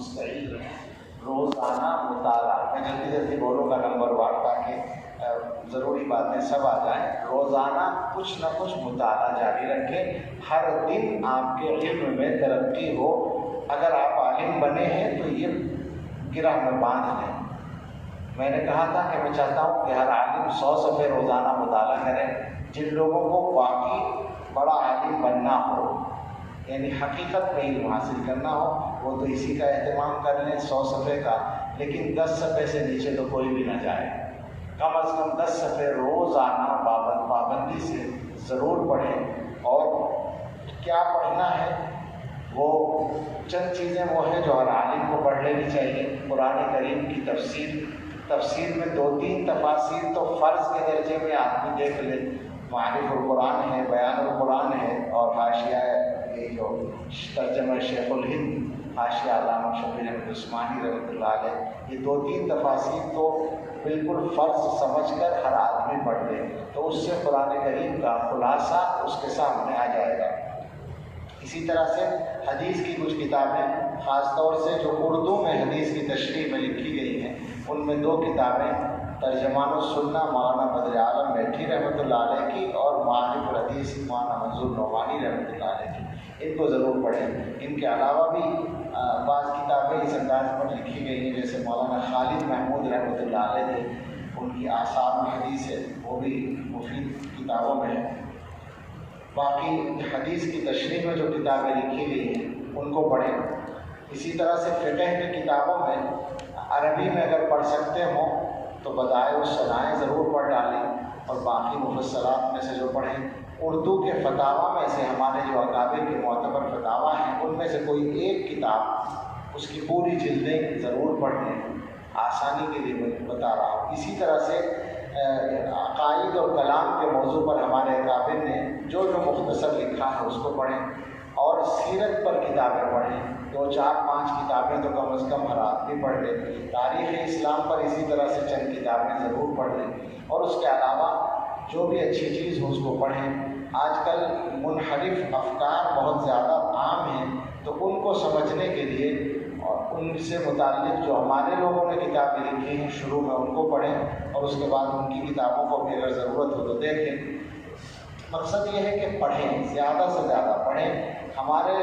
مستعد رہیں. روزانہ مطالعہ، میں جلدی جلدی بولوں گا نمبر 1 تاکہ ضروری باتیں سب آ جائیں. روزانہ کچھ نہ کچھ مطالعہ جاری رکھیں. ہر دن آپ کے علم میں ترقی ہو. اگر آپ عالم بنے ہیں تو یہ گرہ میں باندھ لیں. میں نے کہا تھا کہ میں چاہتا ہوں کہ ہر عالم 100 صفحے روزانہ مطالعہ کرے. جن لوگوں کو واقعی بڑا عالم بننا ہو، یعنی حقیقت میں علم حاصل کرنا ہو، وہ تو اسی کا اہتمام کر لیں 100 صفحے کا. لیکن 10 صفحے سے نیچے تو کوئی بھی نہ جائے. کم از کم 10 صفحے روزانہ پابندی سے ضرور پڑھیں. اور کیا پڑھنا ہے؟ وہ چند چیزیں وہ ہیں جو ہر عالم کو پڑھ لینی چاہیے. قرآن کریم کی تفسیر میں 2-3 تفاسیر تو فرض کے درجے میں آدمی دیکھ لے. معرف القرآن ہے، بیان القرآن ہے، اور حاشیہ یہ جو ترجمہ شیخ الہند حاشیہ علامہ شبیر احمد عثمانی رحمۃ اللہ علیہ، یہ 2-3 تفاسیر تو بالکل فرض سمجھ کر ہر آدمی پڑھ لے تو اس سے قرآن کریم کا خلاصہ اس کے سامنے آ جائے گا. اسی طرح سے حدیث کی کچھ کتابیں، خاص طور سے جو اردو میں حدیث کی تشریح میں لکھی گئی ہیں، ان میں 2 کتابیں ترجمان السنہ مولانا بدر عالم میٹھی رحمۃ اللہ علیہ کی اور معارف الحدیث مولانا منظور نعمانی رحمۃ اللہ علیہ کی، ان کو ضرور پڑھیں. ان کے علاوہ بھی بعض کتابیں اس انداز پر لکھی گئی ہیں، جیسے مولانا خالد محمود رحمۃ اللہ علیہ تھے، ان کی آثار الحدیث ہے، وہ بھی مفید کتابوں میں ہے. باقی حدیث کی تشریح میں جو کتابیں لکھی گئی ہیں ان کو پڑھیں. اسی طرح سے فقہ کی کتابوں میں عربی میں اگر پڑھ سکتے ہوں تو بدائع الصنائع ضرور پڑھ ڈالیں، اور باقی مفصلات میں سے جو پڑھیں. اردو کے فتاویٰ میں سے ہمارے جو اکابر کے معتبر فتاویٰ ہیں ان میں سے کوئی ایک کتاب، اس کی پوری جلدیں ضرور پڑھ لیں. آسانی کے لیے میں بتا رہا ہوں. اسی طرح سے عقائد اور کلام کے موضوع پر ہمارے اکابر نے جو مختصر لکھا ہے اس کو پڑھیں. اور سیرت پر کتابیں پڑھیں، 2-4-5 کتابیں تو کم از کم ہر آدمی پڑھ لیں. تاریخ اسلام پر اسی طرح سے چند کتابیں ضرور پڑھ لیں. اور اس کے علاوہ جو بھی اچھی چیز ہو اس کو پڑھیں. آج کل منحرف افکار بہت زیادہ عام ہیں، تو ان کو سمجھنے کے لیے اور ان سے متعلق جو ہمارے لوگوں نے کتابیں لکھی ہیں شروع میں ان کو پڑھیں، اور اس کے بعد ان کی کتابوں کو بھی اگر ضرورت ہو تو دیکھیں. مقصد یہ ہے کہ پڑھیں، زیادہ سے زیادہ پڑھیں. ہمارے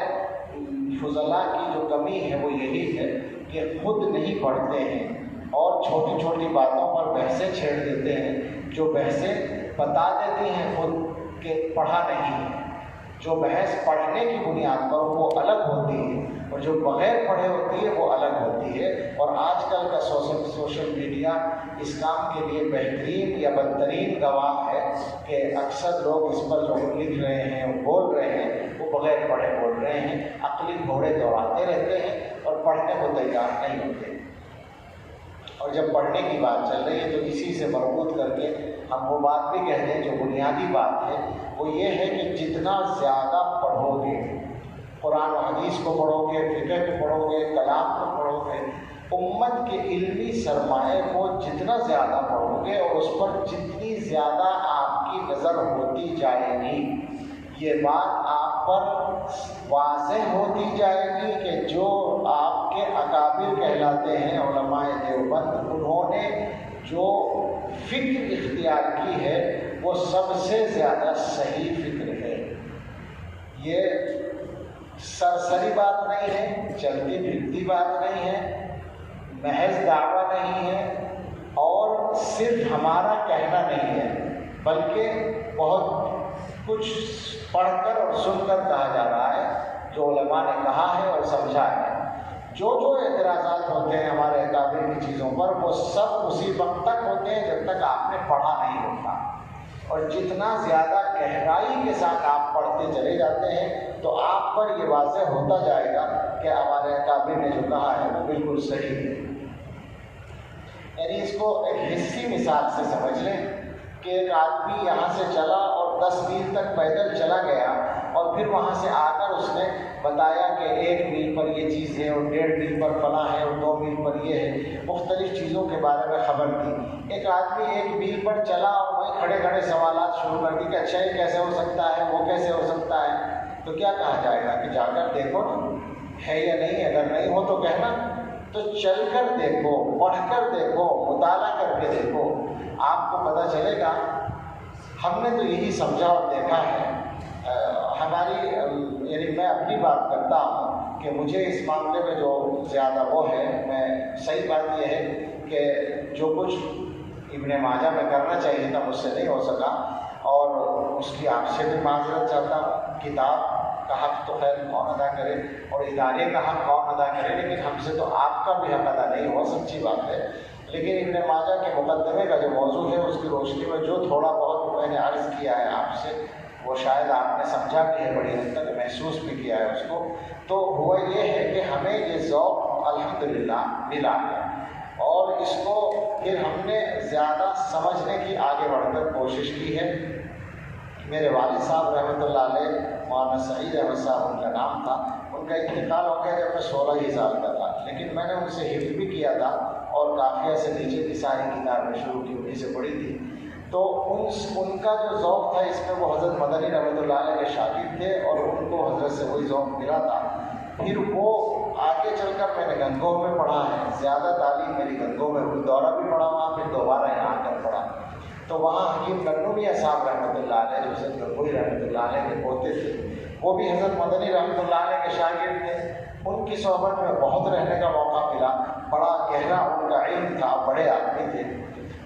فضلاء کی جو کمی ہے وہ یہی ہے کہ خود نہیں پڑھتے ہیں اور چھوٹی چھوٹی باتوں پر بحثیں چھیڑ دیتے ہیں، جو بحثیں بتا دیتی ہیں خود کہ پڑھا نہیں ہے. جو بحث پڑھنے کی بنیاد پر وہ الگ ہوتی ہے، اور جو بغیر پڑھے ہوتی ہے وہ الگ ہوتی ہے. اور آج کل کا سوشل میڈیا اس کام کے لیے بہترین یا بدترین گواہ ہے کہ اکثر لوگ اس پر جو لکھ رہے ہیں بول رہے ہیں وہ بغیر پڑھے بول رہے ہیں. عقلی گھوڑے دوڑاتے رہتے ہیں اور پڑھنے کو تیار نہیں ہوتے. اور جب پڑھنے کی بات چل رہی ہے تو اسی سے مربوط کر کے ہم وہ بات بھی کہہ دیں جو بنیادی بات ہے، وہ یہ ہے کہ جتنا زیادہ پڑھو گے، قرآن و حدیث کو پڑھو گے، فقہ کو پڑھو گے، کلام کو پڑھو گے، امت کے علمی سرمایہ کو جتنا زیادہ پڑھو گے اور اس پر جتنی زیادہ آپ کی نظر ہوتی جائے گی، یہ بات آپ پر واضح ہوتی جائے گی کہ جو آپ کے اکابر کہلاتے ہیں علماء دیوبند، انہوں نے جو فکر اختیار کی ہے وہ سب سے زیادہ صحیح فکر ہے. یہ سرسری بات نہیں ہے، چلتی پھرتی بات نہیں ہے، محض دعویٰ نہیں ہے، اور صرف ہمارا کہنا نہیں ہے، بلکہ بہت کچھ پڑھ کر اور سن کر کہا جا رہا ہے جو علماء نے کہا ہے اور سمجھا ہے. جو اعتراضات ہوتے ہیں ہمارے اکابر کی چیزوں پر وہ سب اسی وقت تک ہوتے ہیں جب تک آپ نے پڑھا نہیں ہوتا. اور جتنا زیادہ گہرائی کے ساتھ آپ پڑھتے چلے جاتے ہیں تو آپ پر یہ واضح ہوتا جائے گا کہ ہمارے اکابر نے جو کہا ہے وہ بالکل صحیح ہے. یعنی اس کو ایک حصی مثال سے سمجھ لیں کہ ایک آدمی یہاں سے چلا اور 10 میل تک پیدل چلا گیا، اور پھر وہاں سے آ کر اس نے بتایا کہ 1 میل پر یہ چیز ہے اور 1.5 میل پر فلاں ہے اور 2 میل پر یہ ہے، مختلف چیزوں کے بارے میں خبر دی. ایک آدمی 1 میل پر چلا اور وہیں کھڑے کھڑے سوالات شروع کر دی کہ اچھا یہ کیسے ہو سکتا ہے، وہ کیسے ہو سکتا ہے. تو کیا کہا جائے گا کہ جا کر دیکھو نا. ہے یا نہیں. اگر نہیں ہو تو کہنا. تو چل کر دیکھو, پڑھ کر دیکھو, مطالعہ کر کے دیکھو, آپ کو پتہ چلے گا. ہم نے تو یہی سمجھا اور دیکھا ہے. ہماری یعنی میں اپنی بات کرتا ہوں کہ مجھے اس معاملے میں جو زیادہ وہ ہے, میں صحیح بات یہ ہے کہ جو کچھ ابن ماجہ میں کرنا چاہیے تھا مجھ سے نہیں ہو سکا, اور اس کی آپ سے بھی معذرت چاہتا ہوں. کتاب کا حق تو خیر کون ادا کرے اور ادارے کا حق کون ادا کرے, لیکن ہم سے تو آپ کا بھی حق ادا نہیں ہو, سچی بات ہے. لیکن ابن ماجہ کے مقدمے کا جو موضوع ہے اس کی روشنی میں جو تھوڑا بہت میں نے عرض کیا ہے آپ سے, وہ شاید آپ نے سمجھا بھی ہے, بڑی حد تک محسوس بھی کیا ہے اس کو. تو ہوا یہ ہے کہ ہمیں یہ ذوق الحمدللہ ملا ہے, اور اس کو پھر ہم نے زیادہ سمجھنے کی آگے بڑھ کر کوشش کی ہے. میرے والد صاحب رحمۃ اللہ علیہ, مولانا سعید احمد صاحب ان کا نام تھا, ان کا انتقال ہو گیا جب میں 16 ہی سال کا تھا. لیکن میں نے ان سے حفظ بھی کیا تھا, اور قافیہ سے نیچے کی ساری کتابیں شروع کی انہیں سے پڑھی تھی. تو ان کا جو ذوق تھا اس میں, وہ حضرت مدنی رحمۃ اللہ علیہ کے شاگرد تھے, اور ان کو حضرت سے وہی ذوق ملا تھا. پھر وہ آگے چل کر میں نے گنگو میں پڑھا ہے, زیادہ تعلیم میری گنگو میں ہوئی. دورہ بھی پڑھا وہاں, پھر دوبارہ یہاں آ کر پڑھا. تو وہاں حکیم گنگویہ صاحب رحمۃ اللہ علیہ, جو حضرت گنگوئی رحمۃ اللہ علیہ کے پوتے تھے, وہ بھی حضرت مدنی رحمۃ اللہ علیہ کے شاگرد تھے. ان کی صحبت میں بہت رہنے کا موقع ملا, بڑا گہرا ان کا علم تھا, بڑے آدمی تھے.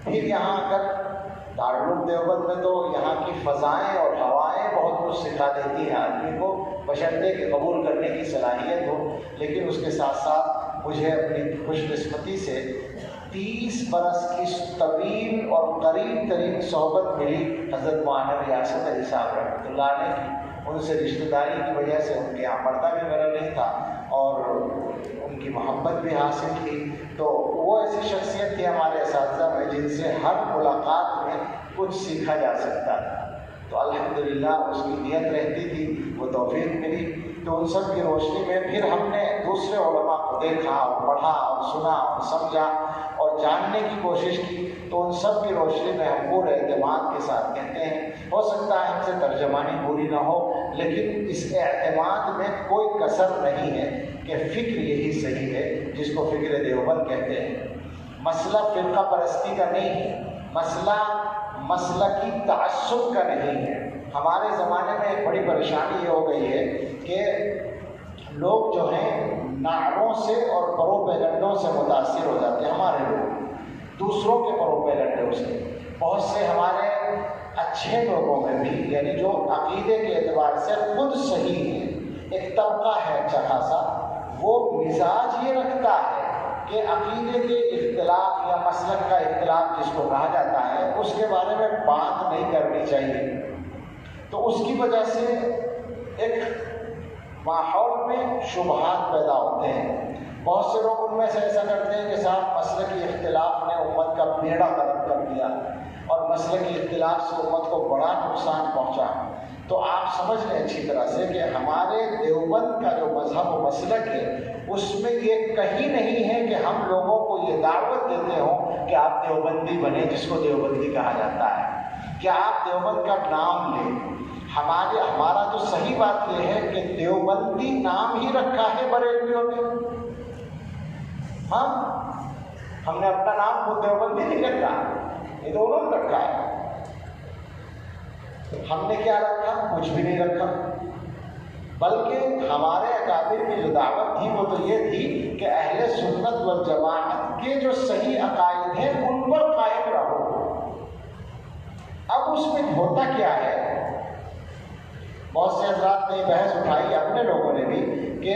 پھر یہاں آ کر دارالعلوم دیوبند میں تو یہاں کی فضائیں اور ہوائیں بہت کچھ سکھا دیتی ہیں آدمی کو, بشرطے کہ قبول کرنے کی صلاحیت ہو. لیکن اس کے ساتھ ساتھ مجھے اپنی خوش قسمتی سے 30 برس کی طویل اور قریب ترین صحبت ملی حضرت مولانا ریاست علی صاحب رحمۃ اللہ علیہ کی. ان سے رشتہ داری کی وجہ سے ان کے یہاں پردہ بھی میرا نہیں تھا, اور ان کی محبت بھی حاصل کی. تو وہ ایسی شخصیت تھی ہمارے اساتذہ میں جن سے ہر ملاقات میں کچھ سیکھا جا سکتا تھا. تو الحمدللہ اس کی نیت رہتی تھی, وہ توفیق ملی. تو ان سب کی روشنی میں پھر ہم نے دوسرے علماء کو دیکھا اور پڑھا اور سنا اور سمجھا اور جاننے کی کوشش کی. تو ان سب کی روشنی میں ہم پورے اعتماد کے ساتھ کہتے ہیں, ہو سکتا ہے ہم سے ترجمانی پوری نہ ہو, لیکن اس اعتماد میں کوئی کسر نہیں ہے کہ فکر یہی صحیح ہے جس کو فکر دیوبند کہتے ہیں. مسئلہ فرقہ پرستی کا نہیں ہے, مسئلہ مسلکی تعصب کا نہیں ہے. ہمارے زمانے میں ایک بڑی پریشانی یہ ہو گئی ہے کہ لوگ جو ہیں نعروں سے اور پروپیگنڈوں سے متاثر ہو جاتے ہیں. ہمارے لوگ دوسروں کے پروپیگنڈوں سے, بہت سے ہمارے اچھے لوگوں میں بھی, یعنی جو عقیدے کے اعتبار سے خود صحیح ہے, ایک طبقہ ہے اچھا خاصا, وہ مزاج یہ رکھتا ہے کہ عقیدے کے اختلاف یا مسلک کا اختلاف جس کو کہا جاتا ہے اس کے بارے میں بات نہیں کرنی چاہیے. تو اس کی وجہ سے ایک ماحول میں شبہات پیدا ہوتے ہیں. بہت سے لوگ ان میں سے ایسا کرتے ہیں کہ صاحب مسلکی اختلاف نے امت کا بیڑا غرق کر دیا, اور مسلکی اختلاف سے امت کو بڑا نقصان پہنچا. تو آپ سمجھ لیں اچھی طرح سے کہ ہمارے دیوبند کا جو مذہب و مسلک ہے اس میں یہ کہیں نہیں ہے کہ ہم لوگوں کو یہ دعوت دیتے ہوں کہ آپ دیوبندی بنیں, جس کو دیوبندی کہا جاتا ہے, کہ آپ دیوبند کا نام لیں. ہمارا تو صحیح بات یہ ہے کہ دیوبندی نام ہی رکھا ہے بریلویوں نے. ہاں, ہم نے اپنا نام خود دیوبندی نہیں رکھا, یہ تو انہوں نے رکھا ہے. ہم نے کیا رکھا؟ کچھ بھی نہیں رکھا. بلکہ ہمارے اکابر کی جو دعوت تھی وہ تو یہ تھی کہ اہل سنت والجماعت کے جو صحیح عقائد ہیں ان پر قائم رہو. اب اس میں ہوتا کیا ہے, بہت سے حضرات نے بحث اٹھائی, اپنے لوگوں نے بھی, کہ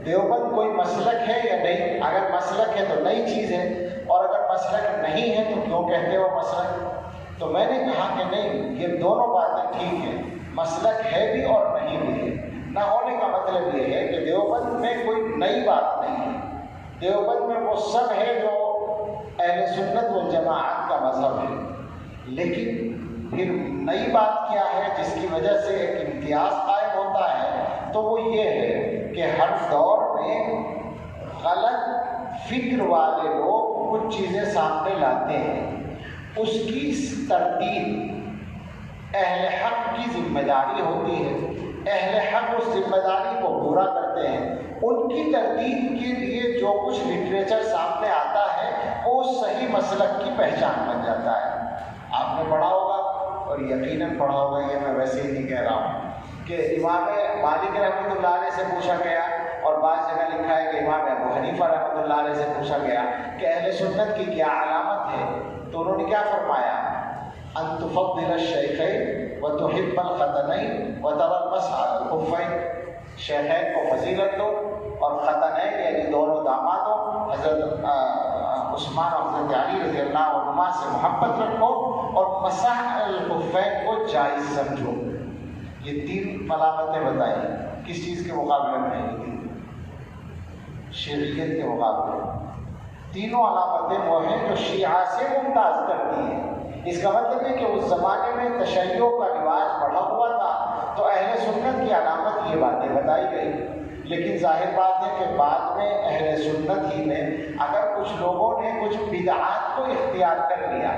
دیوبند کوئی مسلک ہے یا نہیں. اگر مسلک ہے تو نئی چیز ہے, اور اگر مسلک نہیں ہے تو کیوں کہتے ہو مسلک. تو میں نے کہا کہ نہیں, یہ دونوں باتیں ٹھیک ہیں, مسلک ہے بھی اور نہیں بھی ہے. نہ ہونے کا مطلب یہ ہے کہ دیوبند میں کوئی نئی بات نہیں ہے. دیوبند میں وہ سب ہے جو اہل سنت والجماعت کا مذہب ہے. لیکن پھر نئی بات کیا ہے جس کی وجہ سے ایک امتیاز قائم ہوتا ہے, تو وہ یہ ہے کہ ہر دور میں غلط فکر والے لوگ کچھ چیزیں سامنے لاتے ہیں. اس کی ترتیب اہل حق کی ذمہ داری ہوتی ہے. اہل حق اس ذمہ داری کو پورا کرتے ہیں. ان کی تردید کے لیے جو کچھ لٹریچر سامنے آتا ہے وہ صحیح مسلک کی پہچان بن جاتا ہے. آپ نے پڑھا ہوگا اور یقیناً پڑھا ہوگا، یہ میں ویسے ہی نہیں کہہ رہا ہوں، کہ امام مالک رحمۃ اللہ علیہ سے پوچھا گیا، اور بعض جگہ لکھا ہے کہ امام ابو حنیفہ رحمۃ اللہ علیہ سے پوچھا گیا کہ اہل سنت کی کیا علامت ہے، تو انہوں نے کیا فرمایا؟ ان تفضل الشیخین وتحب الختنین وترى المسح على الخفین. شیخین کو فضیلت دو اور ختنین یعنی دونوں دامادوں حضرت عثمان اور حضرت علی رضی اللہ عنہما سے محبت رکھو، اور مسح الخفین کو جائز سمجھو. یہ 3 علامتیں بتائیں. کس چیز کے مقابلے میں ہیں؟ شیعیت کے مقابلے. تینوں علامتیں وہ ہیں جو شیعہ سے ممتاز کرتی ہیں. اس کا مطلب ہے کہ اس زمانے میں تشیع کا رواج بڑھا ہوا تھا تو اہل سنت کی علامت یہ باتیں بتائی گئی. لیکن ظاہر بات ہے کہ بعد میں اہل سنت ہی میں اگر کچھ لوگوں نے کچھ بدعات کو اختیار کر لیا،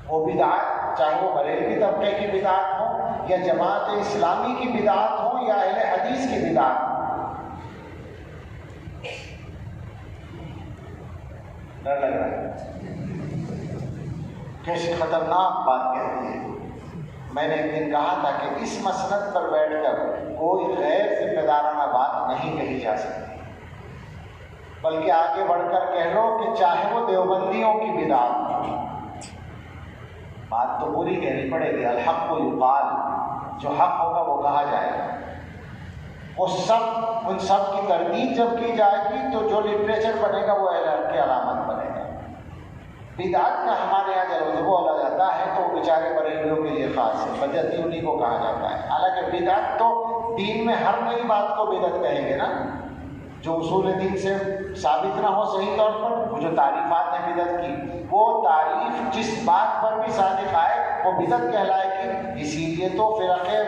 وہ بدعات چاہے وہ بریلوی طبقے کی بدعات ہوں یا جماعت اسلامی کی بدعات ہوں یا اہل حدیث کی بدعات ہوں. ڈر لگ رہا ہے؟ کیسی خطرناک بات کہتی ہے. میں نے ایک دن کہا تھا کہ اس مسند پر بیٹھ کر کوئی غیر ذمہ دارانہ بات نہیں کہی جا سکتی، بلکہ آگے بڑھ کر کہہ لو کہ چاہے وہ دیوبندیوں کی بدعت ہو، بات تو پوری کہنی پڑے گی. الحق کو یقال، جو حق ہوگا وہ کہا جائے گا. وہ سب ان سب کی تردید جب کی جائے گی تو جو لٹریچر بنے گا وہ اہل حق کی علامت بنے گا. بدعت کا ہمارے یہاں جب بولا جاتا ہے تو وہ بیچارے بریلویوں کے لیے خاص ہے، بدعتی انہیں کو کہا جاتا ہے. حالانکہ بدعت تو دین میں ہر نئی بات کو بدعت کہیں گے نا، جو اصول دین سے ثابت نہ ہو صحیح طور پر. وہ جو تعریفات ہیں بدعت کی، وہ تعریف جس بات پر بھی صادق آئے وہ بدعت کہلائے گی. اسی لیے تو فرقہ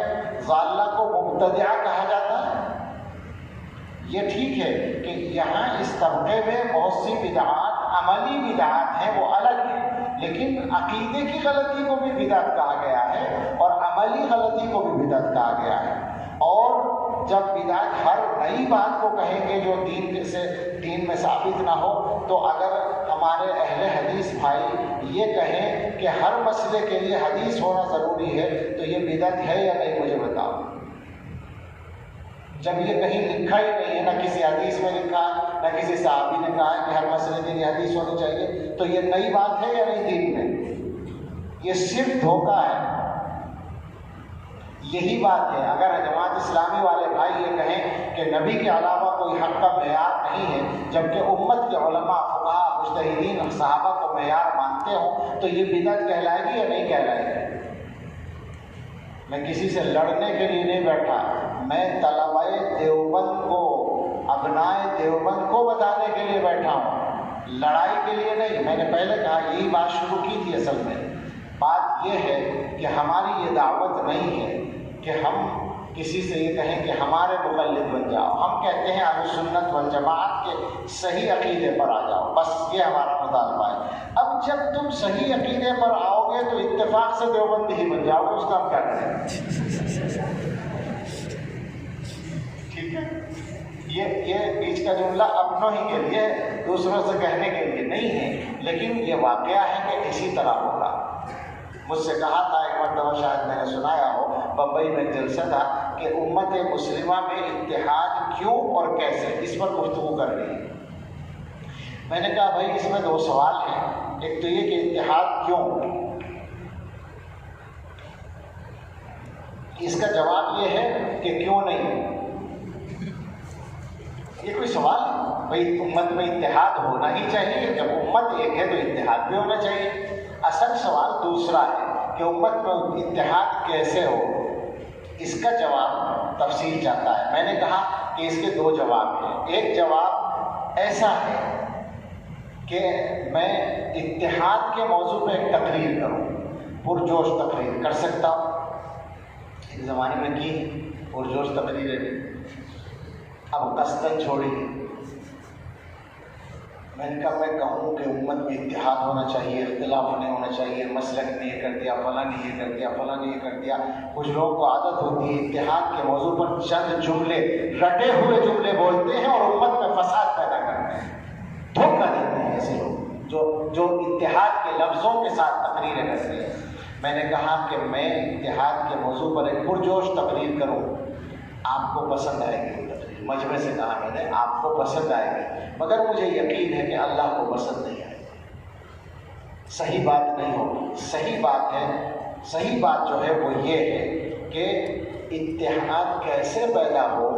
ضالہ کو مبتدعہ کہا جاتا ہے. یہ ٹھیک ہے کہ یہاں اس طبقے میں بہت سی بدعات عملی بدعات ہیں، وہ الگ ہیں، لیکن عقیدے کی غلطی کو بھی بدعت کہا گیا ہے اور عملی غلطی کو بھی بدعت کہا گیا ہے. اور جب بدعت ہر نئی بات کو کہیں گے جو دین میں ثابت نہ ہو، تو اگر ہمارے اہل حدیث بھائی یہ کہیں کہ ہر مسئلے کے لیے حدیث ہونا ضروری ہے تو یہ بدعت ہے یا نہیں؟ مجھے بتاؤ. جب یہ کہیں لکھا ہی نہیں ہے، نہ کسی حدیث میں لکھا نہ کسی صحابی نے کہا کہ ہر مسئلے کے لیے حدیث ہونی چاہیے، تو یہ نئی بات ہے یا نہیں دین میں؟ یہ صرف دھوکہ ہے. یہی بات ہے. اگر جماعت اسلامی والے بھائی یہ کہیں کہ نبی کے علاوہ کوئی حق کا معیار نہیں ہے، جبکہ امت کے علماء، فقہاء، مجتہدین، صحابہ کو معیار مانتے ہوں، تو یہ بدعت کہلائے گی یا نہیں کہلائے گی؟ میں کسی سے لڑنے کے لیے نہیں بیٹھا، میں طلبہ دیوبند کو، ابنائے دیوبند کو بتانے کے لیے بیٹھا ہوں، لڑائی کے لیے نہیں. میں نے پہلے کہا یہی بات شروع کی تھی. اصل میں بات یہ ہے کہ ہماری یہ دعوت نہیں ہے کہ ہم کسی سے یہ کہیں کہ ہمارے مقلد بن جاؤ. ہم کہتے ہیں اہل سنت والجماعت کے صحیح عقیدے پر آ جاؤ، بس یہ ہمارا مطالبہ ہے. اب جب تم صحیح عقیدے پر آؤ گے تو اتفاق سے دیوبندی ہی بن جاؤ گے، اس کا ہم کیا کریں؟ ٹھیک ہے. یہ بیچ کا جملہ اپنوں ہی کے لیے، دوسروں سے کہنے کے لیے نہیں ہے، لیکن یہ واقعہ ہے کہ اسی طرح ہوگا. مجھ سے کہا تھا ایک مرتبہ، شاید میں نے سنایا ہو، بمبئی میں جلسہ تھا کہ امت مسلمہ میں اتحاد کیوں اور کیسے، اس پر گفتگو کر رہی ہے. میں نے کہا بھائی اس میں 2 سوال ہیں. ایک تو یہ کہ اتحاد کیوں، اس کا جواب یہ ہے کہ کیوں نہیں. یہ کوئی سوال ہے؟ بھائی امت میں اتحاد ہونا ہی چاہیے، جب امت ایک ہے تو اتحاد بھی ہونا چاہیے. اصل سوال دوسرا ہے کہ امت میں اتحاد کیسے ہو. اس کا جواب تفصیل چاہتا ہے. میں نے کہا کہ اس کے 2 جواب ہیں. ایک جواب ایسا ہے کہ میں اتحاد کے موضوع پہ ایک تقریر کروں، پرجوش تقریر کر سکتا ہوں. ایک زمانے میں کی پرجوش تقریریں، اب قصدن چھوڑی. میں نے کہا میں کہوں کہ امت میں اتحاد ہونا چاہیے، اختلاف نہیں ہونا چاہیے، مسلک نے یہ کر دیا، فلاں نے یہ کر دیا، فلاں نے یہ کر دیا. کچھ لوگوں کو عادت ہوتی ہے اتحاد کے موضوع پر چند جملے، رٹے ہوئے جملے بولتے ہیں اور امت میں فساد پیدا کرتے ہیں، دھوکہ دیتے ہیں ایسے لوگ جو اتحاد کے لفظوں کے ساتھ تقریریں کرتے ہیں. میں نے کہا کہ میں اتحاد کے موضوع پر ایک پرجوش تقریر کروں، آپ کو پسند آئے گی وہ تقریر. مجمع سے کہا میں نے آپ کو پسند آئے گی، مگر مجھے یقین ہے کہ اللہ کو پسند نہیں آئے گی، صحیح بات نہیں ہوگی. صحیح بات ہے، صحیح بات جو ہے وہ یہ ہے کہ اتحاد کیسے پیدا ہو،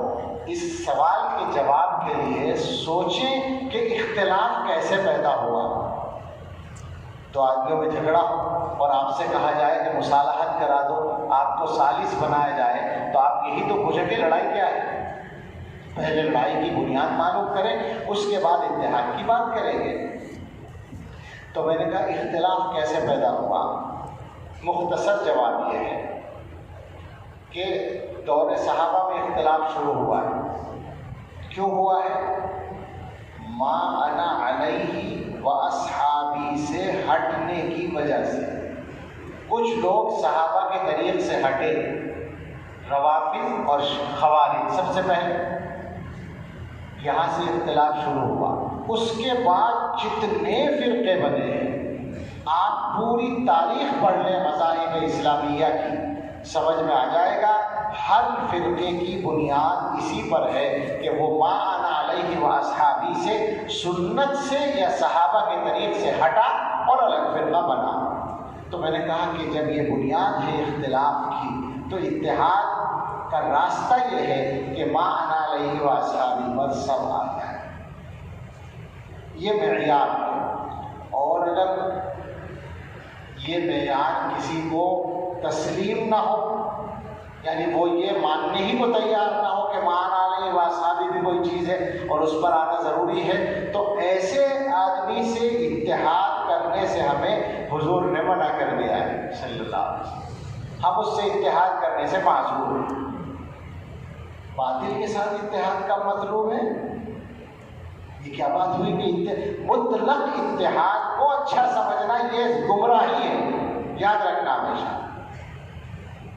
اس سوال کے جواب کے لیے سوچیں کہ اختلاف کیسے پیدا ہوا. تو آدمیوں میں جھگڑا اور آپ سے کہا جائے کہ مصالحت کرا دو، آپ کو ثالث بنایا جائے، تو آپ یہی تو پوچھیں کہ لڑائی کیا ہے. پہلے لڑائی کی بنیاد معلوم کریں، اس کے بعد اتحاد کی بات کریں گے. تو میں نے کہا اختلاف کیسے پیدا ہوا. مختصر جواب یہ ہے کہ دور صحابہ میں اختلاف شروع ہوا ہے. کیوں ہوا ہے؟ ما انا علیہ و اصحابی سے ہٹنے کی وجہ سے. کچھ لوگ صحابہ کے طریق سے ہٹے، روافض اور خوارج. سب سے پہلے یہاں سے اختلاف شروع ہوا. اس کے بعد جتنے فرقے بنے ہیں، آپ پوری تاریخ پڑھ لیں مذاہب اسلامیہ کی، سمجھ میں آ جائے گا ہر فرقے کی بنیاد اسی پر ہے کہ وہ ما انا علیہ و اصحابی سے، سنت سے یا صحابہ کے طریق سے ہٹا اور الگ فرقہ بنا. تو میں نے کہا کہ جب یہ بنیاد ہے اختلاف کی، تو اتحاد کا راستہ یہ ہے کہ ما انا علیہ و اصحابی پر سب آ جائے. یہ معیار ہے، اور اگر یہ معیار کسی کو تسلیم نہ ہو، یعنی وہ یہ ماننے ہی کو تیار نہ ہو کہ ما انا علیہ و اصحابی بھی کوئی چیز ہے اور اس پر آنا ضروری ہے، تو ایسے آدمی سے اتحاد کرنے سے ہمیں حضور نے منع کر دیا ہے صلی اللہ علیہ وسلم. ہم اس سے اتحاد کرنے سے معذور ہیں. باطل کے ساتھ اتحاد کا مطلوب ہے. یہ کیا بات ہوئی کہ مطلق اتحاد کو اچھا سمجھنا یہ گمراہی ہے. یاد رکھنا ہمیشہ،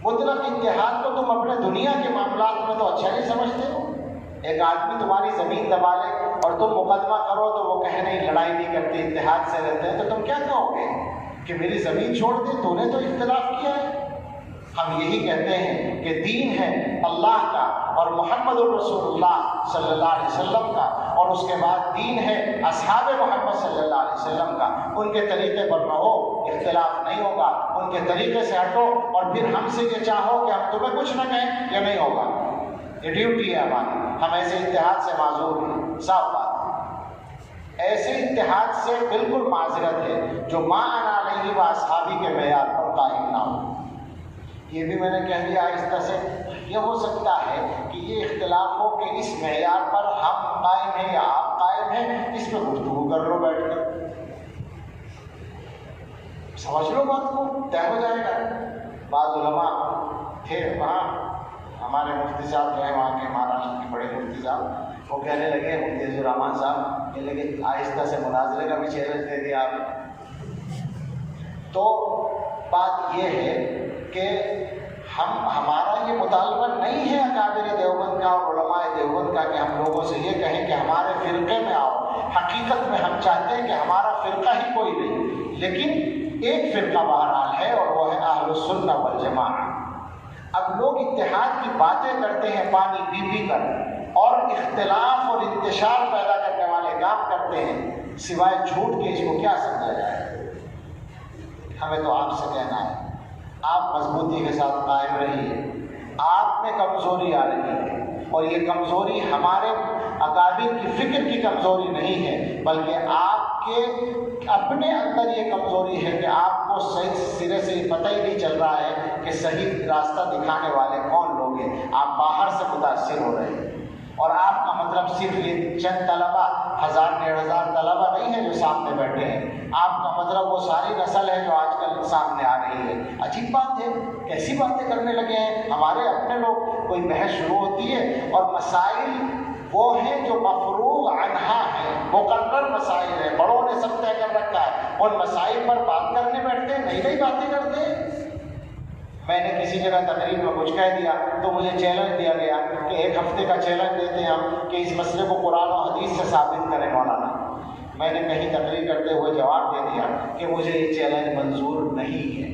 مطلق اتحاد کو تم اپنے دنیا کے معاملات میں تو اچھا نہیں سمجھتے ہو. ایک آدمی تمہاری زمین دبا لے اور تم مقدمہ کرو تو وہ کہے نہیں لڑائی نہیں کرتے، اتحاد سے رہتے ہیں، تو تم کیا کہو گے کہ میری زمین چھوڑ دے، تو نے تو اختلاف کیا ہے. ہم یہی کہتے ہیں کہ دین ہے اللہ کا اور محمد الرسول اللہ صلی اللہ علیہ وسلم کا، اور اس کے بعد دین ہے اصحاب محمد صلی اللہ علیہ وسلم کا. ان کے طریقے پر رہو، اختلاف نہیں ہوگا. ان کے طریقے سے ہٹو اور پھر ہم سے یہ چاہو کہ ہم تمہیں کچھ نہ کہیں، یہ نہیں ہوگا. یہ ڈیوٹی ہے ہماری. ہم ایسے اتحاد سے معذور ہیں. صاف بات. ایسے اتحاد سے بالکل معذرت ہے جو ما انا علیہ و اصحابی کے معیار پر قائم نہ ہو. یہ بھی میں نے کہہ دیا آہستہ سے. یہ ہو سکتا ہے کہ یہ اختلاف ہو کہ اس معیار پر ہم قائم ہیں یا آپ قائم ہیں، اس پہ گفتگو کر لو بیٹھ کر، سمجھ لو بات کو، طے ہو جائے گا. بعض علماء تھے وہاں، ہمارے مفتی صاحب جو ہیں وہاں کے مہاراشٹر کے بڑے مفتی صاحب، وہ کہنے لگے، مفتی عزیز الرحمان صاحب کہنے لگے آہستہ سے مناظرے کا بھی چیلنج دے دیا آپ نے. تو بات یہ ہے کہ ہمارا یہ مطالبہ نہیں ہے اکابر دیوبند کا اور علماء دیوبند کا کہ ہم لوگوں سے یہ کہیں کہ ہمارے فرقے میں آؤ. حقیقت میں ہم چاہتے ہیں کہ ہمارا فرقہ ہی کوئی نہیں، لیکن ایک فرقہ بہرحال ہے اور وہ ہے اہل السنہ والجماعہ. اب لوگ اتحاد کی باتیں کرتے ہیں پانی پی پی کر، اور اختلاف اور انتشار پیدا کرنے والے کام کرتے ہیں، سوائے جھوٹ کے اس کو کیا سمجھا جائے. ہمیں تو آپ سے کہنا ہے آپ مضبوطی کے ساتھ قائم رہیے. آپ میں کمزوری آ رہی ہے، اور یہ کمزوری ہمارے اکابر کی فکر کی کمزوری نہیں ہے، بلکہ آپ کے اپنے اندر یہ کمزوری ہے کہ آپ کو صحیح سرے سے پتہ ہی نہیں چل رہا ہے کہ صحیح راستہ دکھانے والے کون لوگ ہیں. آپ باہر سے متاثر ہو رہے ہیں، اور آپ کا مطلب صرف یہ چند طلبہ، 1000-1500 طلبہ نہیں ہے جو سامنے بیٹھے ہیں. آپ کا مطلب وہ ساری نسل ہے جو آج کل سامنے آ رہی ہے. عجیب بات ہے، کیسی باتیں کرنے لگے ہیں. ہمارے اپنے لوگ، کوئی بحث شروع ہوتی ہے اور مسائل وہ ہیں جو مفروغ عنہا ہیں، مقرر مسائل ہیں، بڑوں نے سب طے کر رکھا ہے، ان مسائل پر بات کرنے بیٹھتے ہیں، نئی نئی باتیں کرتے ہیں۔ میں نے کسی جگہ تقریر میں کچھ کہہ دیا تو مجھے چیلنج دیا گیا کہ ایک ہفتے کا چیلنج دیتے ہیں ہم کہ اس مسئلے کو قرآن و حدیث سے ثابت کریں مولانا۔ میں نے کہیں تقریر کرتے ہوئے جواب دے دیا کہ مجھے یہ چیلنج منظور نہیں ہے،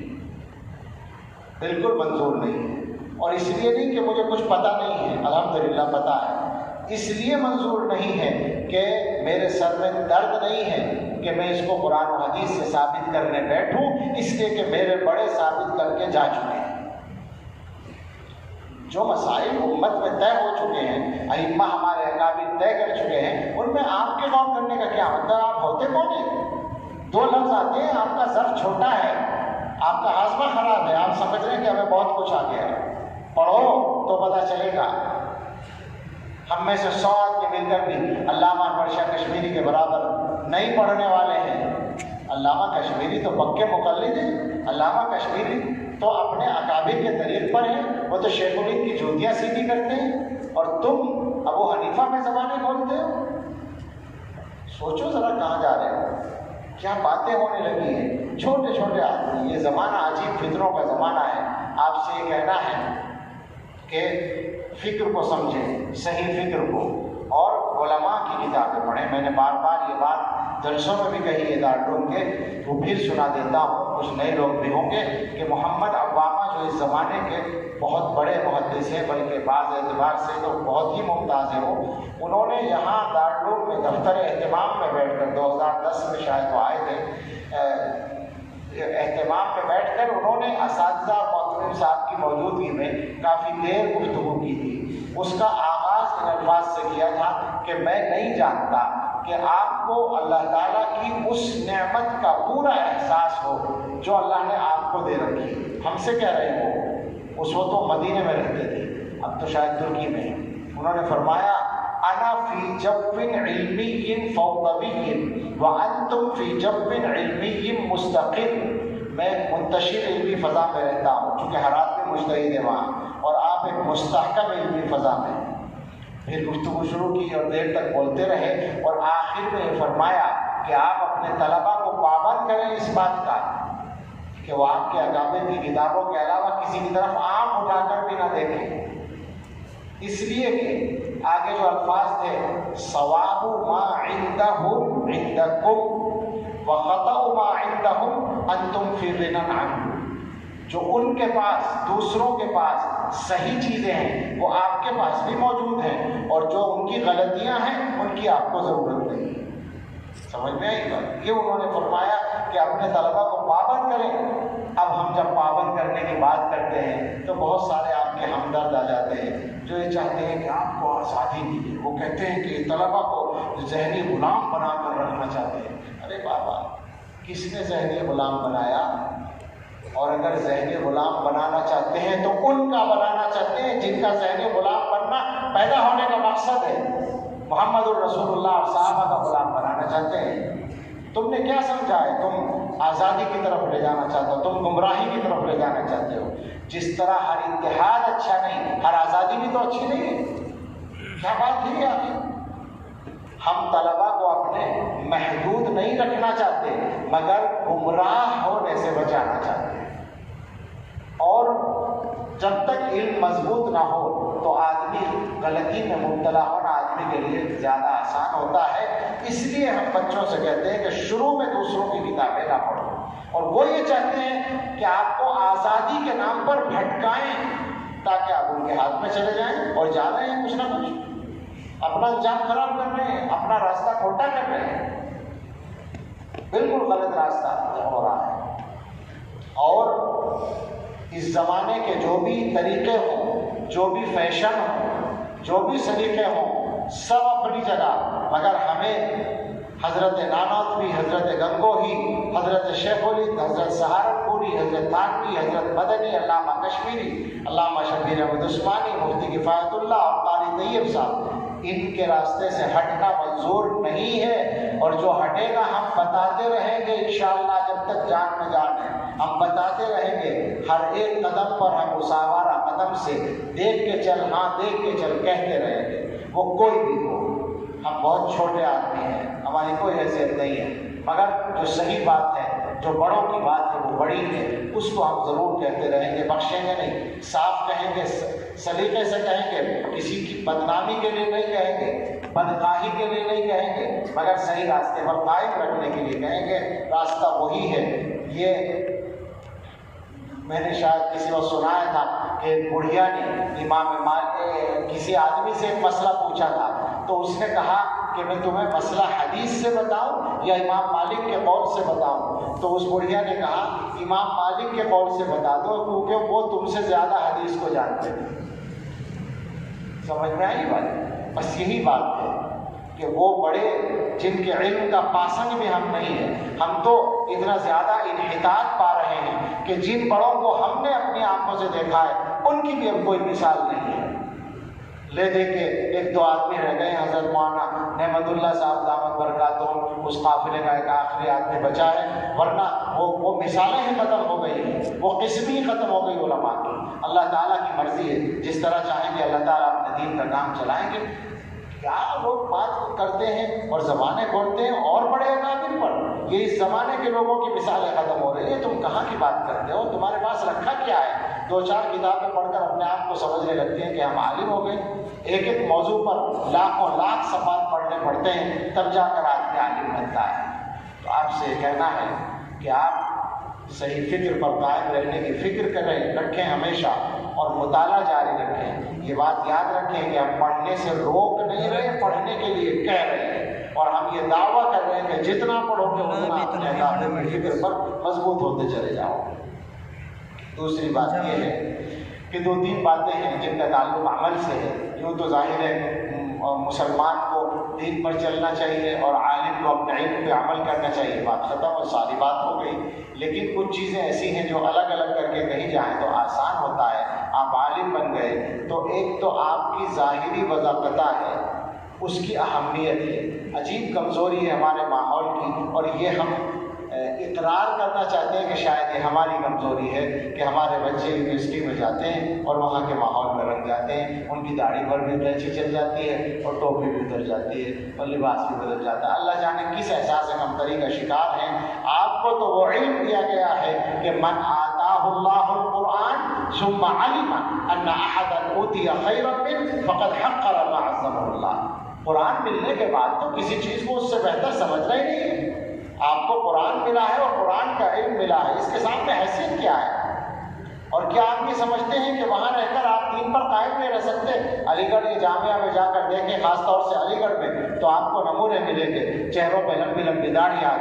بالکل منظور نہیں ہے، اور اس لیے نہیں کہ مجھے کچھ پتہ نہیں ہے، الحمدللہ پتہ ہے، اس لیے منظور نہیں ہے کہ میرے سر میں درد نہیں ہے کہ میں اس کو قرآن و حدیث سے ثابت کرنے بیٹھوں، اس لیے کہ میرے بڑے ثابت کر کے جا چکے ہیں۔ جو مسائل امت میں طے ہو چکے ہیں، ائمہ ہمارے اکابر طے کر چکے ہیں، ان میں آپ کے غور کرنے کا کیا مطلب؟ آپ ہوتے کون ہیں؟ دو لفظ آتے ہیں، آپ کا ظرف چھوٹا ہے، آپ کا ہاضمہ خراب ہے، آپ سمجھ رہے ہیں کہ ہمیں بہت کچھ آ گیا ہے، پڑھو تو پتہ چلے گا۔ ہم میں سے 100 آدمی مل کر بھی علامہ انور شاہ کشمیری کے برابر نہیں پڑھنے والے ہیں۔ علامہ کشمیری تو پکے مقلد ہیں، علامہ کشمیری تو اپنے اکابر کے طریق پر ہیں، وہ تو شیخ الہند کی جوتیاں سیدھی کرتے ہیں، اور تم ابو حنیفہ میں زبانیں کھولتے ہو۔ سوچو ذرا کہاں جا رہے ہو، کیا باتیں ہونے لگی ہیں۔ چھوٹے چھوٹے آدمی، یہ زمانہ عجیب فطروں کا زمانہ ہے۔ آپ سے یہ کہنا ہے کہ فکر کو سمجھیں، صحیح فکر کو، اور علماء کی کتابیں پڑھیں۔ میں نے بار بار یہ بات جلسوں میں بھی کہی ہے دارالعلوم کے، وہ پھر سنا دیتا ہوں، کچھ نئے لوگ بھی ہوں گے، کہ محمد عوامہ جو اس زمانے کے بہت بڑے محدث ہیں، بلکہ بعض اعتبار سے تو بہت ہی ممتاز ہیں، انہوں نے یہاں دارالعلوم میں دفتر اہتمام میں بیٹھ کر 2010 میں شاید وہ آئے تھے، اہتمام میں بیٹھ کر انہوں نے اساتذہ اور محترم صاحب کی موجودگی میں کافی دیر گفتگو کی تھی۔ اس کا آغاز ان الفاظ سے کیا تھا کہ میں نہیں جانتا کہ آپ کو اللہ تعالیٰ کی اس نعمت کا پورا احساس ہو جو اللہ نے آپ کو دے رکھی۔ ہم سے کہہ رہے ہو، اس وقت وہ مدینے میں رہتے تھے، اب تو شاید ترکی میں ہیں۔ انہوں نے فرمایا انا فی جو علمی فوقوی وانتم فی جو علمی مستقل۔ میں منتشر علمی فضا میں رہتا ہوں، چونکہ ہر آدمی مجتہد ہے وہاں، اور آپ ایک مستحکم علمی فضا میں۔ پھر گفتگو شروع کی اور دیر تک بولتے رہے، اور آخر میں یہ فرمایا کہ آپ اپنے طلباء کو پابند کریں اس بات کا کہ وہ آپ کے اکابر کی کتابوں کے علاوہ کسی کی طرف آنکھ اٹھا کر بھی نہ دیکھیں، اس لیے کہ آگے جو الفاظ تھے ثواب ما عندهم عندکم وخطأ ما عندهم انتم فی غنی عنہ۔ جو ان کے پاس، دوسروں کے پاس صحیح چیزیں ہیں وہ آپ کے پاس بھی موجود ہیں، اور جو ان کی غلطیاں ہیں ان کی آپ کو ضرورت نہیں۔ سمجھ میں آئی بات؟ یہ انہوں نے فرمایا کہ اپنے طلباء کو پابند کریں۔ اب ہم جب پابند کرنے کی بات کرتے ہیں تو بہت سارے آپ کے ہمدرد آ جاتے ہیں جو یہ چاہتے ہیں کہ آپ کو آزادی ملے۔ وہ کہتے ہیں کہ طلباء کو ذہنی غلام بنا کر رکھنا چاہتے ہیں۔ ارے بابا، کس نے ذہنی غلام بنایا؟ اور اگر ذہنی غلام بنانا چاہتے ہیں تو ان کا بنانا چاہتے ہیں جن کا ذہنی غلام بننا پیدا ہونے کا مقصد ہے۔ محمد الرسول اللہ اور صحابہ کا غلام بنانا چاہتے ہیں۔ تم نے کیا سمجھا ہے؟ تم آزادی کی طرف لے جانا چاہتے ہو، تم گمراہی کی طرف لے جانا چاہتے ہو۔ جس طرح ہر اتحاد اچھا نہیں، ہر آزادی بھی تو اچھی نہیں ہے۔ کیا بات ہے آگے؟ ہم طلباء کو اپنے محدود نہیں رکھنا چاہتے، مگر گمراہ ہونے سے بچانا چاہتے ہیں۔ اور جب تک علم مضبوط نہ ہو تو آدمی غلطی میں مبتلا ہونا آدمی کے لیے زیادہ آسان ہوتا ہے۔ اس لیے ہم بچوں سے کہتے ہیں کہ شروع میں دوسروں کی کتابیں نہ پڑھو، اور وہ یہ چاہتے ہیں کہ آپ کو آزادی کے نام پر بھٹکائیں تاکہ آپ ان کے ہاتھ میں چلے جائیں، اور جا رہے ہیں کچھ نہ کچھ اپنا انجام خراب کر رہے ہیں، اپنا راستہ کھوٹا کر رہے ہیں، بالکل غلط راستہ ہو رہا ہے۔ اور اس زمانے کے جو بھی طریقے ہوں، جو بھی فیشن ہوں، جو بھی سلیقے ہوں، سب اپنی جگہ، مگر ہمیں حضرت نانوتوی، حضرت گنگوہی، حضرت شیخ الہند، حضرت سہارنپوری، حضرت تھانوی، حضرت مدنی، علامہ کشمیری، علامہ شبیر احمد عثمانی، مفتی کفایت اللہ اور قاری طیب صاحب، ان کے راستے سے ہٹنا منظور نہیں ہے۔ اور جو ہٹے گا ہم بتاتے رہیں گے انشاءاللہ، جب تک جان میں جان ہے ہم بتاتے رہیں گے۔ ہر ایک قدم پر ہم مساوارہ ماتم سے دیکھ کے چل، ہاں دیکھ کے چل کہتے رہیں گے، وہ کوئی بھی ہو۔ ہم بہت چھوٹے آدمی ہیں، ہماری کوئی حیثیت نہیں ہے، مگر جو صحیح بات ہے، جو بڑوں کی بات ہے وہ بڑی ہے، اس کو ہم ضرور کہتے رہیں گے، بخشیں گے نہیں، صاف کہیں گے، سلیقے سے کہیں گے، کسی کی بدنامی کے لیے نہیں کہیں گے، بدخواہی کے لیے نہیں کہیں گے، مگر صحیح راستے پر قائم رکھنے کے لیے کہیں گے۔ راستہ وہی ہے۔ یہ میں نے شاید کسی کو سنایا تھا کہ ایک بڑھیا نے کسی آدمی سے ایک مسئلہ پوچھا تھا، تو اس نے کہا کہ میں تمہیں مسئلہ حدیث سے بتاؤں یا امام مالک کے قول سے بتاؤں؟ تو اس بڑھیا نے کہا امام مالک کے قول سے بتا دو، کیونکہ وہ تم سے زیادہ حدیث کو جانتے ہیں۔ سمجھ میں آئی بات؟ بس یہی بات ہے کہ وہ بڑے جن کے علم کا پاسنگ بھی ہم نہیں ہیں، ہم تو اتنا زیادہ انحطاط پا رہے ہیں کہ جن بڑوں کو ہم نے اپنی آنکھوں سے دیکھا ہے ان کی بھی اب کوئی مثال نہیں ہے۔ لے دے کے ایک دو آدمی رہ گئے، حضرت مولانا نعمت اللہ صاحب دامت برکاتہم، اس قافلے کا ایک آخری آدمی بچا ہے، ورنہ وہ مثالیں ہی ختم ہو گئی ہیں، وہ قسم ہی ختم ہو گئی علماء کی۔ اللہ تعالیٰ کی مرضی ہے، جس طرح چاہیں گے اللہ تعالیٰ اپنے دین کا کام چلائیں گے۔ کیا لوگ بات کرتے ہیں اور زبانیں کھولتے ہیں اور بڑے اکابر پر، یہ اس زمانے کے لوگوں کی مثالیں ختم ہو رہی ہیں۔ تم کہاں کی بات کرتے ہو؟ تمہارے پاس رکھا کیا ہے؟ دو چار کتابیں پڑھ کر اپنے آپ کو سمجھنے لگتے ہیں کہ ہم عالم ہو گئے۔ ایک ایک موضوع پر لاکھوں لاکھ صفحات پڑھنے پڑتے ہیں، تب جا کر آدمی عالم بنتا ہے۔ تو آپ سے کہنا ہے کہ آپ صحیح فکر پر قائم رہنے کی فکر کریں، رکھیں ہمیشہ، اور مطالعہ جاری رکھیں۔ یہ بات یاد رکھیں کہ ہم پڑھنے سے روک نہیں رہے، پڑھنے کے لیے کہہ رہے ہیں، اور ہم یہ دعویٰ کر رہے ہیں کہ جتنا پڑھو گے اتنا اپنے عقیدے کی فکر پر مضبوط ہوتے چلے جاؤ گے۔ دوسری بات یہ ہے کہ دو تین باتیں ہیں جن کا تعلق عمل سے ہے۔ یوں تو ظاہر ہے مسلمان کو دین پر چلنا چاہیے اور عالم کو اپنے علم پہ عمل کرنا چاہیے، بات ختم اور ساری بات ہو گئی۔ لیکن کچھ چیزیں ایسی ہیں جو الگ الگ کر کے کہیں جائیں تو آسان ہوتا ہے۔ آپ عالم بن گئے تو ایک تو آپ کی ظاہری وضاقتہ ہے، اس کی اہمیت ہے، عجیب کمزوری ہے ہمارے ماحول کی، اور یہ ہم اقرار کرنا چاہتے ہیں کہ شاید یہ ہماری کمزوری ہے کہ ہمارے بچے یونیورسٹی میں جاتے ہیں اور وہاں کے ماحول میں رنگ جاتے ہیں، ان کی داڑھی پر بھی کینچی چل جاتی ہے اور ٹوپی بھی اتر جاتی ہے اور لباس بھی بدل جاتا ہے۔ اللہ جانے کس احساس کمتری کا شکار ہیں۔ آپ کو تو وہ علم دیا گیا ہے کہ من آتاہ اللہ القرآن ثم علم ان احدا اوتی خیرا منہ فقد حقر ما عظمہ اللہ۔ قرآن ملنے کے بعد تو کسی چیز کو اس سے بہتر سمجھنا ہی نہیں ہے۔ آپ کو قرآن ملا ہے اور قرآن کا علم ملا ہے، اس کے سامنے حیثیت کیا ہے؟ اور کیا آپ یہ سمجھتے ہیں کہ وہاں رہ کر آپ دین پر قائم نہیں رہ سکتے؟ علی گڑھ کی جامعہ میں جا کر دیکھیں، خاص طور سے علی گڑھ میں، تو آپ کو نمونے ملیں گے، چہروں پہ لمبی لمبی داڑھیاں،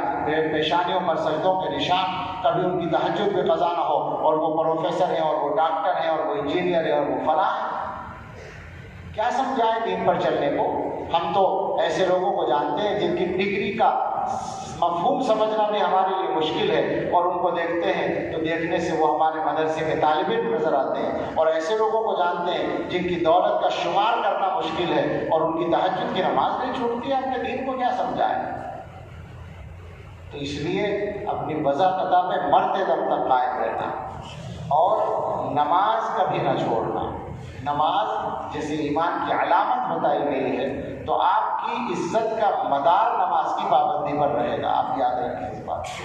پیشانیوں پر سجدوں کے نشان، کبھی ان کی تہجد بھی قضا نہ ہو، اور وہ پروفیسر ہیں اور وہ ڈاکٹر ہیں اور وہ انجینئر ہیں اور وہ فلاں ہیں۔ کیا سمجھائیں دین پر چلنے کو؟ ہم تو ایسے لوگوں کو جانتے ہیں جن کی ڈگری کا مفہوم سمجھنا بھی ہمارے لیے مشکل ہے، اور ان کو دیکھتے ہیں تو دیکھنے سے وہ ہمارے مدرسے کے طالب علم نظر آتے ہیں، اور ایسے لوگوں کو جانتے ہیں جن کی دولت کا شمار کرنا مشکل ہے اور ان کی تہجد کی نماز نہیں چھوٹتی ہے۔ اپنے دین کو کیا سمجھائیں؟ تو اس لیے اپنی وضاقتہ پہ مرتے دم تک قائم رہنا، اور نماز کبھی نہ چھوڑنا۔ نماز جیسے ایمان کی علامت بتائی گئی ہے، تو آپ کی عزت کا مدار نماز کی پابندی پر رہے گا۔ آپ یاد رکھیں اس بات کو،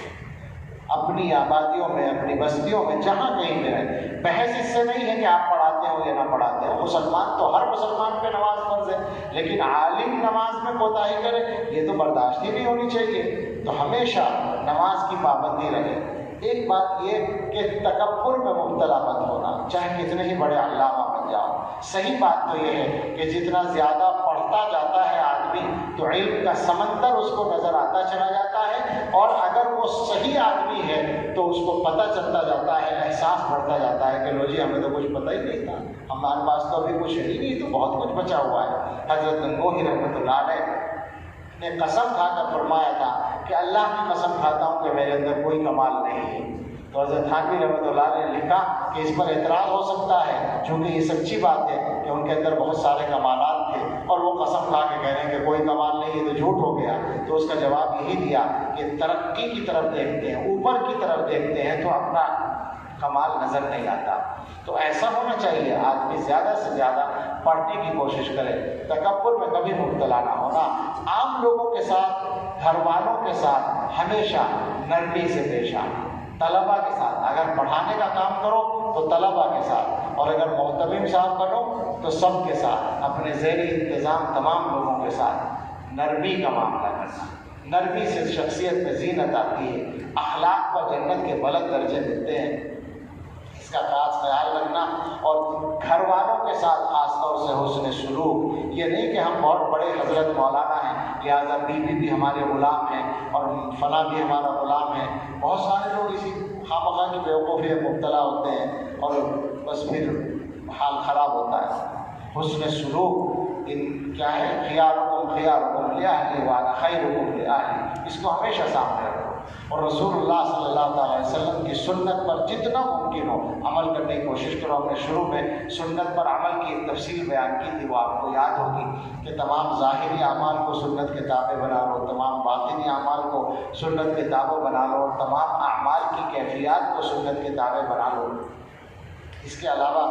اپنی آبادیوں میں، اپنی بستیوں میں، جہاں کہیں بھی رہیں۔ بحث اس سے نہیں ہے کہ آپ پڑھاتے ہو یا نہ پڑھاتے ہو، مسلمان تو ہر مسلمان پہ نماز فرض ہے، لیکن عالم نماز میں کوتاہی کرے یہ تو برداشت ہی نہیں ہونی چاہیے۔ تو ہمیشہ نماز کی پابندی رہے۔ ایک بات یہ کہ تکبر میں مبتلا مت ہونا، چاہے کتنے ہی بڑے علامہ بن جاؤ۔ صحیح بات تو یہ ہے کہ جتنا زیادہ پڑھتا جاتا ہے آدمی تو علم کا سمندر اس کو نظر آتا چلا جاتا ہے، اور اگر وہ صحیح آدمی ہے تو اس کو پتہ چلتا جاتا ہے، احساس بڑھتا جاتا ہے کہ لو جی ہمیں تو کچھ پتہ ہی نہیں تھا، ہمارے پاس تو ابھی کچھ ہے ہی نہیں، تو بہت کچھ بچا ہوا ہے۔ حضرت گنگوہی رحمۃ اللہ علیہ نے قسم کھا کر فرمایا تھا کہ اللہ کی قسم کھاتا ہوں کہ میرے اندر کوئی کمال نہیں ہے۔ تو حضرت تھانوی رحمۃ اللہ علیہ نے لکھا کہ اس پر اعتراض ہو سکتا ہے، چونکہ یہ سچی بات ہے کہ ان کے اندر بہت سارے کمالات تھے، اور وہ قسم کھا کے کہہ رہے ہیں کہ کوئی کمال نہیں ہے تو جھوٹ ہو گیا۔ تو اس کا جواب یہی دیا کہ ترقی کی طرف دیکھتے ہیں، اوپر کی طرف دیکھتے ہیں تو اپنا کمال نظر نہیں آتا۔ تو ایسا ہونا چاہیے آدمی زیادہ سے زیادہ پڑھنے کی کوشش کرے، تکبر میں کبھی مبتلا نہ ہونا، عام لوگوں کے ساتھ، گھر والوں کے ساتھ ہمیشہ نرمی سے پیش آنا، طلباء کے ساتھ اگر پڑھانے کا کام کرو تو طلباء کے ساتھ، اور اگر محتمم صاحب بنو تو سب کے ساتھ، اپنے زیر انتظام تمام لوگوں کے ساتھ نرمی کا معاملہ کرنا۔ نرمی سے شخصیت میں زینت آتی ہے، اخلاق پر جنت کے بلند درجے ملتے ہیں، اس کا خاص خیال رکھنا۔ اور گھر والوں کے ساتھ خاص طور سے حسن سلوک، یہ نہیں کہ ہم بہت بڑے حضرت مولانا ہیں لہٰذا بیوی بھی ہمارے غلام ہیں اور فلاں بھی ہمارا غلام ہے۔ بہت سارے لوگ اسی خواہ کی بیوقوفی میں مبتلا ہوتے ہیں اور بس پھر حال خراب ہوتا ہے۔ حسن سلوک کیا ہے؟ خیارکم خیارکم لأہلہ وانا خیرکم لأہلہ، اس کو ہمیشہ سامنے رکھو، اور رسول اللہ صلی اللہ تعالی وسلم کی سنت پر جتنا ممکن ہو عمل کرنے کی کوشش کرو۔ ہم نے شروع میں سنت پر عمل کی تفصیل بیان کی تھی، وہ آپ کو یاد ہوگی کہ تمام ظاہری اعمال کو سنت کے تابع بنا لو، تمام باطنی اعمال کو سنت کے تابع بنا لو، اور تمام اعمال کی کیفیات کو سنت کے تابع بنا لو۔ اس کے علاوہ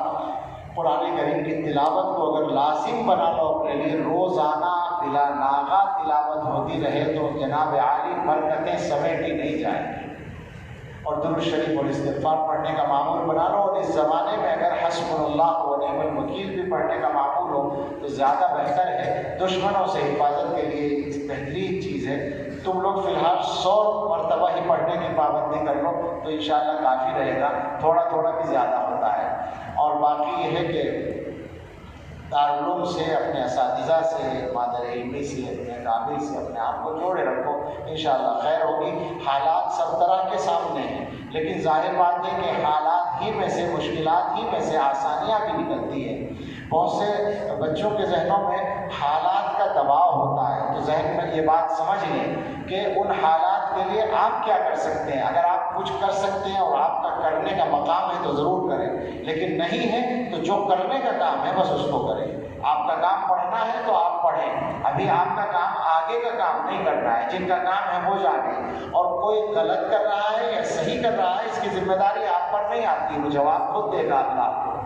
قرآن کریم کی تلاوت کو اگر لازم بنا لو اپنے لیے، روزانہ بلا ناغہ تلاوت ہوتی رہے تو جناب عالی برکتیں سمیٹی نہیں جائیں گی، اور درود شریف اور استغفار پڑھنے کا معمول بنا لو۔ اور اس زمانے میں اگر حسبنا اللہ و نعم الوکیل بھی پڑھنے کا معمول ہو تو زیادہ بہتر ہے، دشمنوں سے حفاظت کے لیے ایک بہترین چیز ہے۔ تم لوگ فی الحال 100 مرتبہ ہی پڑھنے کی پابندی کر لو تو انشاءاللہ کافی رہے گا، تھوڑا تھوڑا بھی زیادہ ہوتا ہے۔ اور باقی یہ ہے کہ دارالعلوم سے، اپنے اساتذہ سے، مادر علمی سے، اپنے قابل سے اپنے آپ کو جوڑے رکھو، انشاءاللہ خیر ہوگی۔ حالات سب طرح کے سامنے ہیں، لیکن ظاہر بات ہے کہ حالات ہی میں سے، مشکلات ہی میں سے آسانیاں بھی نکلتی ہیں۔ بہت سے بچوں کے ذہنوں میں حالات کا دباؤ ہوتا ہے، تو ذہن میں یہ بات سمجھ لیں کہ ان حالات کے لیے آپ کیا کر سکتے ہیں۔ اگر آپ کچھ کر سکتے ہیں اور آپ کا کرنے کا مقام ہے تو ضرور کریں، لیکن نہیں ہے تو جو کرنے کا کام ہے بس اس کو کریں۔ آپ کا کام پڑھنا ہے تو آپ پڑھیں، ابھی آپ کا کام آگے کا کام نہیں کرنا ہے، جن کا کام ہے وہ جانیں، اور کوئی غلط کر رہا ہے یا صحیح کر رہا ہے اس کی ذمہ داری آپ پر نہیں آتی، وہ جواب خود دے گا اللہ کو۔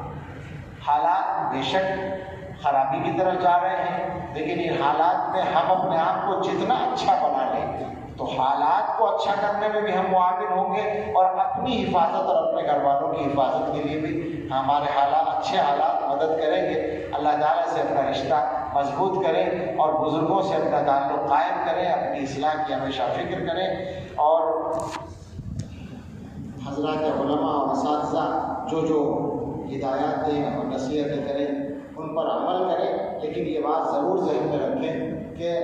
حالات بے شک خرابی کی طرف جا رہے ہیں، لیکن ان حالات میں ہم اپنے آپ کو جتنا اچھا بنا لیں تو حالات کو اچھا کرنے میں بھی ہم معاون ہوں گے، اور اپنی حفاظت اور اپنے گھر والوں کی حفاظت کے لیے بھی ہمارے حالات، اچھے حالات مدد کریں گے۔ اللہ تعالیٰ سے اپنا رشتہ مضبوط کریں اور بزرگوں سے اپنا تعلق قائم کریں، اپنی اصلاح کی ہمیشہ فکر کریں، اور حضرات علماء اور اساتذہ جو ہدایات دیں اور نصیحتیں کریں ان پر عمل کریں، لیکن یہ بات ضرور ذہن میں رکھیں کہ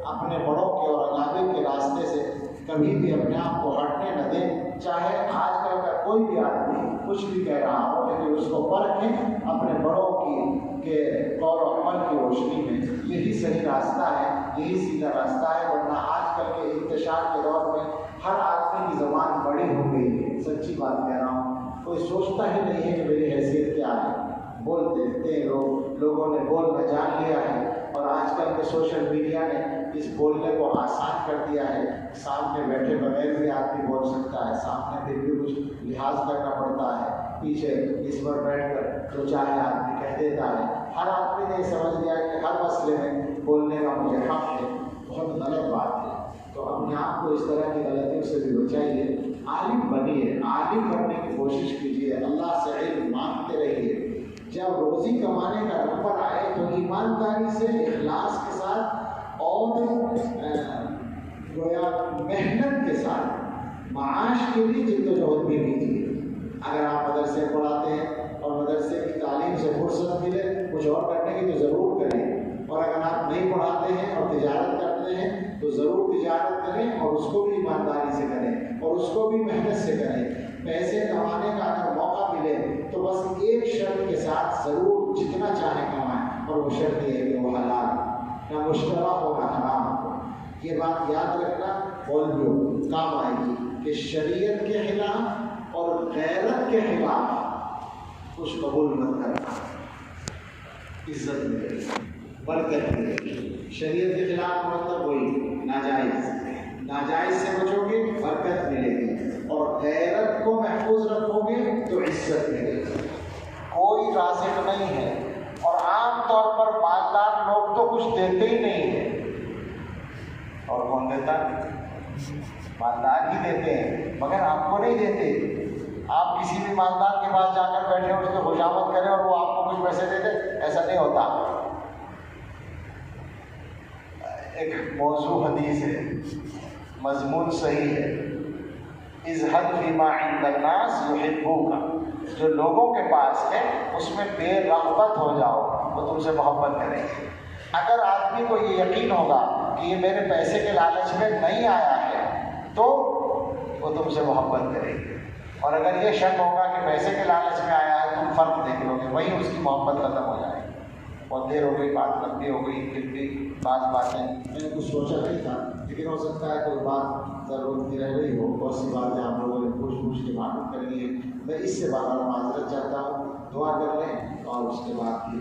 اپنے بڑوں کے اور اکابر کے راستے سے کبھی بھی اپنے آپ کو ہٹنے نہ دیں، چاہے آج کل کا کوئی بھی آدمی کچھ بھی کہہ رہا ہو، لیکن اس کو پرکھیں اپنے بڑوں کے قول و عمل کی روشنی میں، یہی صحیح راستہ ہے، یہی سیدھا راستہ ہے۔ ورنہ آج کل کے انتشار کے دور میں ہر آدمی کی زبان بڑی ہو گئی ہے، سچی بات کہہ رہا ہوں، کوئی سوچتا ہی نہیں ہے کہ میری حیثیت کیا ہے، بول دیتے ہیں لوگوں نے بولنا جان لیا ہے، اور آج کل کے سوشل میڈیا نے اس بولنے کو آسان کر دیا ہے، سامنے بیٹھے بغیر بھی آدمی بول سکتا ہے، سامنے پھر بھی کچھ لحاظ کرنا پڑتا ہے، پیچھے اس پر بیٹھ کر جو چاہے آدمی کہہ دیتا ہے۔ ہر آدمی نے سمجھ لیا کہ ہر مسئلے میں بولنے کا مجھے حق ہے، بہت غلط بات ہے۔ تو اپنے آپ کو اس طرح کی غلطیوں سے بھی بچائیے، عالم بنیے، عالم بننے کی کوشش کیجیے، اللہ سے علم مانگتے رہیے۔ جب روزی کمانے کا نمبر آئے تو ایمانداری سے، اخلاص کے ساتھ اور گویا محنت کے ساتھ معاش کے لیے جدوجہد بھی کیجیے۔ اگر آپ مدرسے پڑھاتے ہیں اور مدرسے کی تعلیم سے فرصت ملے کچھ اور کرنے کی تو ضرور کریں، اور اگر آپ نہیں پڑھاتے ہیں اور تجارت کرتے ہیں تو ضرور تجارت کریں، اور اس کو بھی ایمانداری سے کریں اور اس کو بھی محنت سے کریں۔ پیسے کمانے کا اگر موقع ملے تو بس ایک شرط کے ساتھ ضرور جتنا چاہے کمائیں، اور وہ شرط یہ ہے کہ وہ حلال، نہ مشتبہ ہو نہ حرام ہو۔ یہ بات یاد رکھنا بول جو کام آئے گی کہ شریعت کے خلاف اور غیرت کے خلاف کچھ قبول مت کرنا، عزت ملے گی، برکت ملے گی۔ شریعت کے خلاف مطلب وہی ناجائز سے بچو گے برکت ملے گی، اور غیرت کو محفوظ رکھو گے تو عزت ملے گی. کوئی رازق نہیں ہے، اور عام طور پر مالدار لوگ تو کچھ دیتے ہی نہیں ہیں. اور کون دیتا ہے؟ مالدار ہی دیتے ہیں، مگر آپ کو نہیں دیتے. آپ کسی بھی مالدار کے پاس جا کر بیٹھے اس کو خوشامد کریں اور وہ آپ کو کچھ پیسے دے دے، ایسا نہیں ہوتا. ایک موضوع حدیث ہے، مضمون صحیح ہے، اذهب فيما عند الناس يحبوك. جو لوگوں کے پاس ہے اس میں بے رغبت ہو جاؤ، وہ تم سے محبت کریں گے. اگر آدمی کو یہ یقین ہوگا کہ یہ میرے پیسے کے لالچ میں نہیں آیا ہے تو وہ تم سے محبت کرے گی. اور اگر یہ شک ہوگا کہ پیسے کے لالچ میں آیا ہے، تم فرق دیکھ لو گے، وہی اس کی محبت ختم ہو جائے گی. اور دیر ہو گئی، بات لمبی ہو گئی، پھر بھی بعض باتیں میں نے کچھ سوچا نہیں تھا، لیکن ہو سکتا ہے کوئی بات ضرورت کی رہ گئی ہو. بہت سی باتیں آپ لوگوں نے پوچھ کے معلوم کر لی ہے. میں اس سے بہرحال معذرت چاہتا ہوں. دعا کر لیں اور اس کے بعد